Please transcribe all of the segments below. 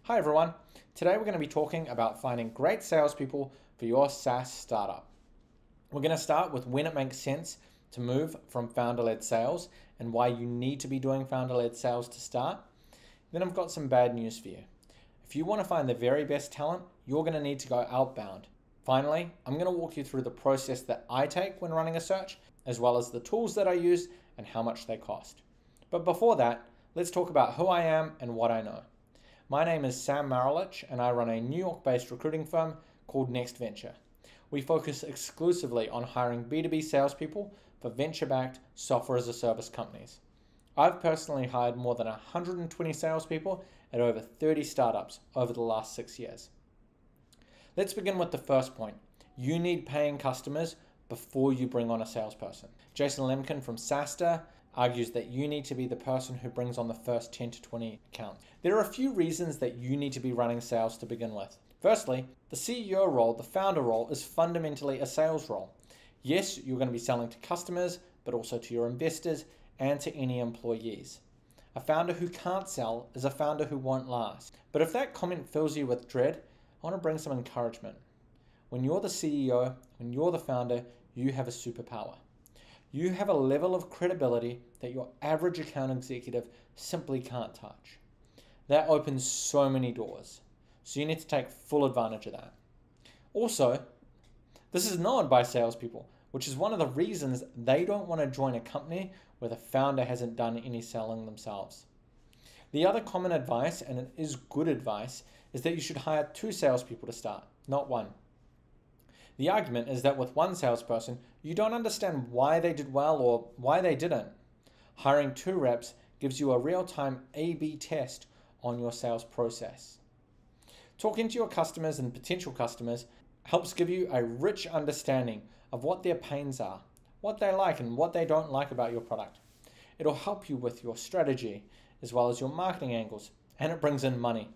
Hi everyone. Today we're going to be talking about finding great salespeople for your SaaS startup. We're going to start with when it makes sense to move from founder-led sales and why you need to be doing founder-led sales to start. Then I've got some bad news for you. If you want to find the very best talent, you're going to need to go outbound. Finally, I'm going to walk you through the process that I take when running a search, as well as the tools that I use and how much they cost. But before that, let's talk about who I am and what I know. My name is Sam Marelich and I run a New York-based recruiting firm called Next Venture. We focus exclusively on hiring B2B salespeople for venture-backed software-as-a-service companies. I've personally hired more than 120 salespeople at over 30 startups over the last 6 years. Let's begin with the first point. You need paying customers before you bring on a salesperson. Jason Lemkin from SaaS argues that you need to be the person who brings on the first 10 to 20 accounts. There are a few reasons that you need to be running sales to begin with. Firstly, the CEO role, the founder role, is fundamentally a sales role. Yes, you're going to be selling to customers, but also to your investors and to any employees. A founder who can't sell is a founder who won't last. But if that comment fills you with dread, I want to bring some encouragement. When you're the CEO, when you're the founder, you have a superpower. You have a level of credibility that your average account executive simply can't touch. That opens so many doors. So you need to take full advantage of that. Also, this is known by salespeople, which is one of the reasons they don't want to join a company where the founder hasn't done any selling themselves. The other common advice, and it is good advice, is that you should hire 2 salespeople to start, not 1. The argument is that with one salesperson, you don't understand why they did well or why they didn't. Hiring 2 reps gives you a real-time A/B test on your sales process. Talking to your customers and potential customers helps give you a rich understanding of what their pains are, what they like and what they don't like about your product. It'll help you with your strategy as well as your marketing angles, and it brings in money.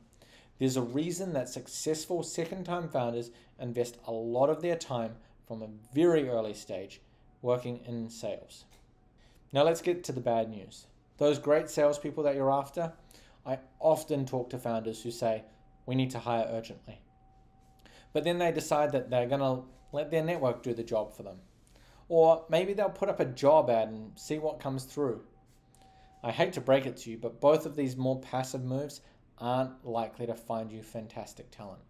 There's a reason that successful second-time founders invest a lot of their time from a very early stage working in sales. Now let's get to the bad news. Those great salespeople that you're after, I often talk to founders who say, we need to hire urgently. But then they decide that they're going to let their network do the job for them. Or maybe they'll put up a job ad and see what comes through. I hate to break it to you, but both of these more passive moves aren't likely to find you fantastic talent.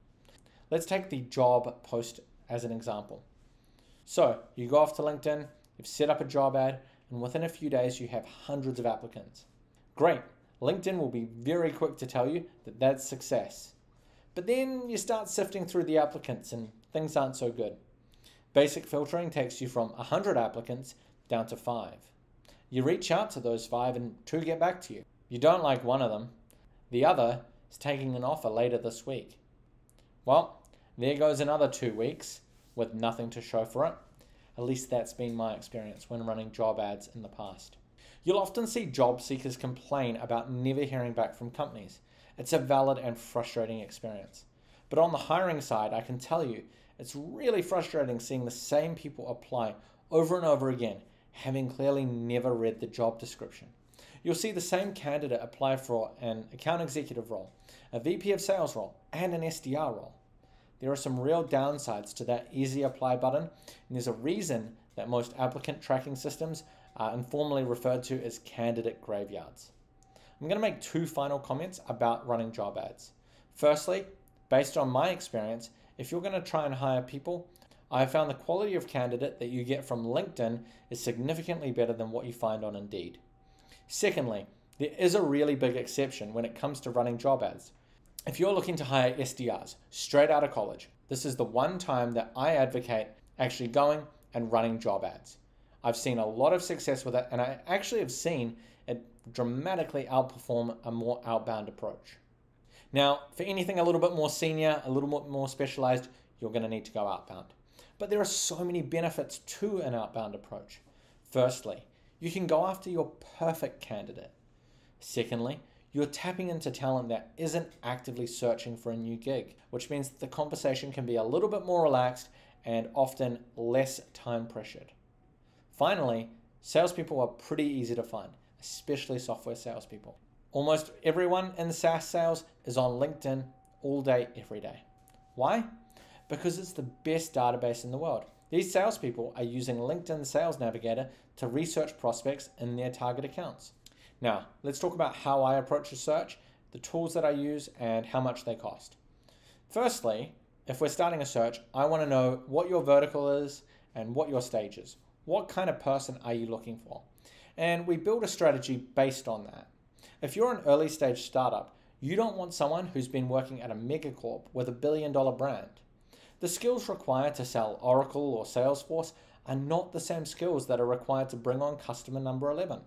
Let's take the job post as an example. So you go off to LinkedIn, you've set up a job ad, and within a few days you have hundreds of applicants. Great, LinkedIn will be very quick to tell you that that's success. But then you start sifting through the applicants and things aren't so good. Basic filtering takes you from 100 applicants down to 5. You reach out to those 5 and 2 get back to you. You don't like one of them. The other is taking an offer later this week. Well, there goes another 2 weeks with nothing to show for it. At least that's been my experience when running job ads in the past. You'll often see job seekers complain about never hearing back from companies. It's a valid and frustrating experience. But on the hiring side, I can tell you, it's really frustrating seeing the same people apply over and over again, having clearly never read the job description. You'll see the same candidate apply for an account executive role, a VP of sales role, and an SDR role. There are some real downsides to that easy apply button, and there's a reason that most applicant tracking systems are informally referred to as candidate graveyards. I'm going to make 2 final comments about running job ads. Firstly, based on my experience, if you're going to try and hire people, I have found the quality of candidate that you get from LinkedIn is significantly better than what you find on Indeed. Secondly, there is a really big exception when it comes to running job ads. If you're looking to hire SDRs straight out of college, this is the one time that I advocate actually going and running job ads. I've seen a lot of success with it, and I actually have seen it dramatically outperform a more outbound approach. Now, for anything a little bit more senior, a little bit more specialized, you're going to need to go outbound. But there are so many benefits to an outbound approach. Firstly, you can go after your perfect candidate. Secondly, you're tapping into talent that isn't actively searching for a new gig, which means the conversation can be a little bit more relaxed and often less time pressured. Finally, salespeople are pretty easy to find, especially software salespeople. Almost everyone in SaaS sales is on LinkedIn all day, every day. Why? Because it's the best database in the world. These salespeople are using LinkedIn Sales Navigator to research prospects in their target accounts. Now, let's talk about how I approach a search, the tools that I use, and how much they cost. Firstly, if we're starting a search, I want to know what your vertical is and what your stage is. What kind of person are you looking for? And we build a strategy based on that. If you're an early stage startup, you don't want someone who's been working at a megacorp with $1 billion brand. The skills required to sell Oracle or Salesforce are not the same skills that are required to bring on customer number 11.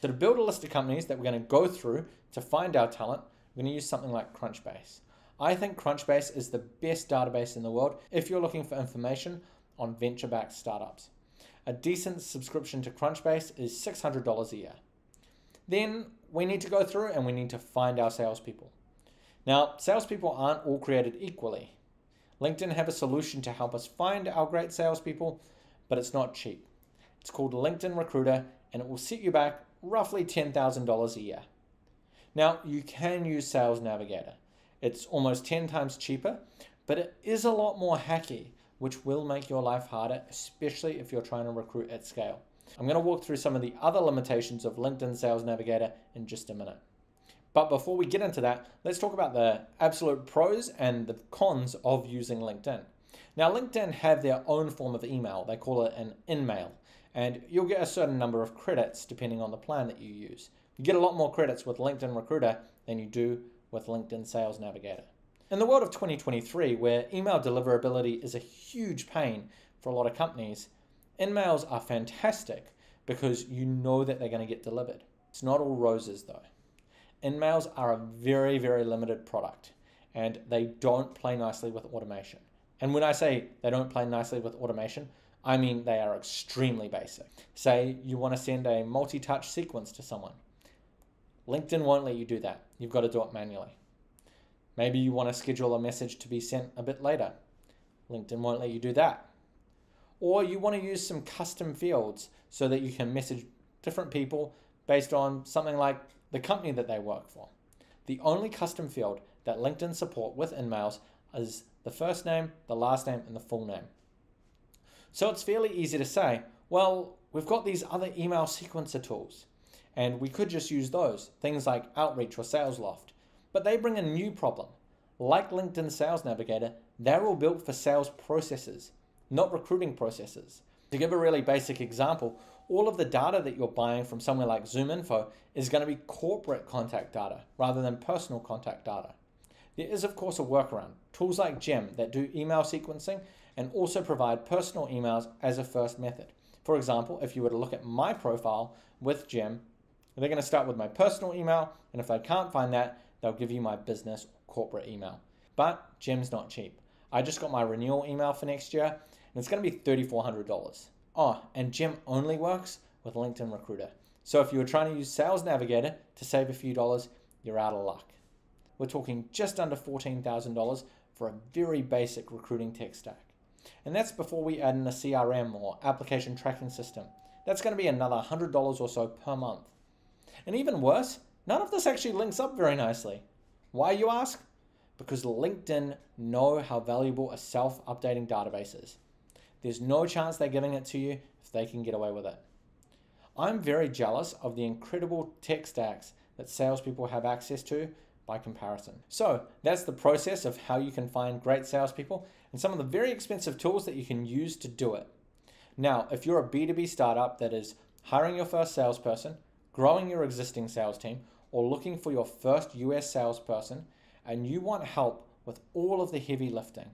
So to build a list of companies that we're going to go through to find our talent, we're going to use something like Crunchbase. I think Crunchbase is the best database in the world if you're looking for information on venture-backed startups. A decent subscription to Crunchbase is $600 a year. Then we need to go through and we need to find our salespeople. Now, salespeople aren't all created equally. LinkedIn have a solution to help us find our great salespeople, but it's not cheap. It's called LinkedIn Recruiter, and it will set you back roughly $10,000 a year. Now, you can use Sales Navigator. It's almost 10 times cheaper, but it is a lot more hacky, which will make your life harder, especially if you're trying to recruit at scale. I'm going to walk through some of the other limitations of LinkedIn Sales Navigator in just a minute. But before we get into that, let's talk about the absolute pros and the cons of using LinkedIn. Now, LinkedIn have their own form of email. They call it an in-mail, and you'll get a certain number of credits depending on the plan that you use. You get a lot more credits with LinkedIn Recruiter than you do with LinkedIn Sales Navigator. In the world of 2023, where email deliverability is a huge pain for a lot of companies, in-mails are fantastic because you know that they're going to get delivered. It's not all roses though. In-mails are a very, very limited product, and they don't play nicely with automation. And when I say they don't play nicely with automation, I mean they are extremely basic. Say you want to send a multi-touch sequence to someone. LinkedIn won't let you do that. You've got to do it manually. Maybe you want to schedule a message to be sent a bit later. LinkedIn won't let you do that. Or you want to use some custom fields so that you can message different people based on something like the company that they work for. The only custom field that LinkedIn support with in-mails is the first name, the last name, and the full name. So it's fairly easy to say, well, we've got these other email sequencer tools, and we could just use those, things like Outreach or SalesLoft. But they bring a new problem. Like LinkedIn Sales Navigator, they're all built for sales processes, not recruiting processes. To give a really basic example, all of the data that you're buying from somewhere like ZoomInfo is going to be corporate contact data rather than personal contact data. There is, of course, a workaround. Tools like Gem that do email sequencing and also provide personal emails as a first method. For example, if you were to look at my profile with Gem, they're going to start with my personal email, and if they can't find that, they'll give you my business or corporate email. But Gem's not cheap. I just got my renewal email for next year, and it's going to be $3,400. Oh, and Gem only works with LinkedIn Recruiter. So if you were trying to use Sales Navigator to save a few dollars, you're out of luck. We're talking just under $14,000 for a very basic recruiting tech stack. And that's before we add in a CRM or application tracking system. That's going to be another $100 or so per month. And even worse, none of this actually links up very nicely. Why, you ask? Because LinkedIn know how valuable a self-updating database is. There's no chance they're giving it to you if they can get away with it. I'm very jealous of the incredible tech stacks that salespeople have access to by comparison. So that's the process of how you can find great salespeople and some of the very expensive tools that you can use to do it. Now, if you're a B2B startup that is hiring your first salesperson, growing your existing sales team, or looking for your first US salesperson, and you want help with all of the heavy lifting,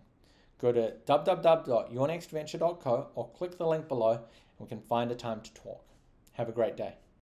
go to www.yournextventure.co or click the link below and we can find a time to talk. Have a great day.